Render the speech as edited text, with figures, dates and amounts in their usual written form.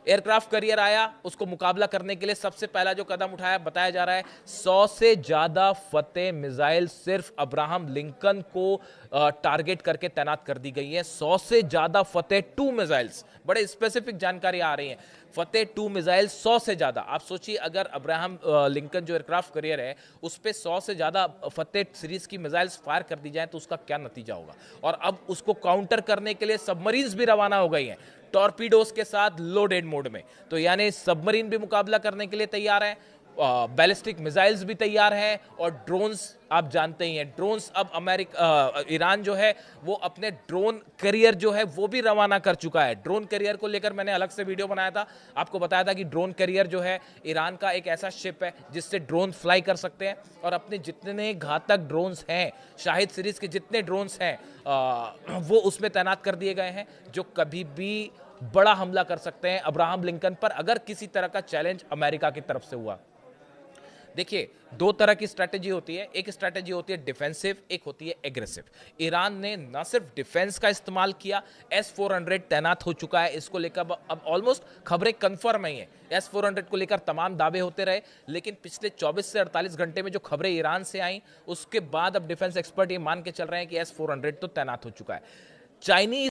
Aircraft carrier आया, उसको मुकाबला करने के लिए सबसे पहला जो कदम उठाया, बताया जा रहा है 100 से ज्यादा फतेह मिसाइल सिर्फ अब्राहम लिंकन को टारगेट करके तैनात कर दी गई है। 100 से ज्यादा फतेह 2 मिसाइल्स, बड़े स्पेसिफिक जानकारी आ रही है। फतेह 2 मिसाइल 100 से ज्यादा। आप सोचिए अगर अब्राहम लिंकन जो एयरक्राफ्ट करियर है उस पर 100 से ज्यादा फतेह सीरीज की मिसाइल्स फायर कर दी जाए तो उसका क्या नतीजा होगा। और अब उसको काउंटर करने के लिए सबमरीन्स भी रवाना हो गई हैं टॉर्पीडोज के साथ लोडेड मोड में। तो यानी सबमरीन भी मुकाबला करने के लिए तैयार है, बैलिस्टिक मिसाइल्स भी तैयार हैं, और ड्रोन्स आप जानते ही हैं। ड्रोन्स अब ईरान जो है वो अपने ड्रोन करियर जो है वो भी रवाना कर चुका है। ड्रोन करियर को लेकर मैंने अलग से वीडियो बनाया था, आपको बताया था कि ड्रोन करियर जो है ईरान का एक ऐसा शिप है जिससे ड्रोन फ्लाई कर सकते हैं। और अपने जितने घातक ड्रोन्स हैं, शाहिद सीरीज के जितने ड्रोन्स हैं वो उसमें तैनात कर दिए गए हैं, जो कभी भी बड़ा हमला कर सकते हैं अब्राहम लिंकन पर अगर किसी तरह का चैलेंज अमेरिका की तरफ से हुआ। देखिए, दो तरह की स्ट्रैटेजी होती है, एक स्ट्रैटेजी होती है डिफेंसिव, एक होती है एग्रेसिव। ईरान ने न सिर्फ डिफेंस का इस्तेमाल किया, S-400 तैनात हो चुका है, इसको लेकर अब ऑलमोस्ट खबरें कंफर्म ही हैं। S-400 को लेकर तमाम दावे होते रहे, लेकिन पिछले 24 से 48 घंटे में जो खबरें ईरान से आई उसके बाद अब डिफेंस एक्सपर्ट ये मान के चल रहे हैं कि S-400 तो तैनात हो चुका है। चाइनीज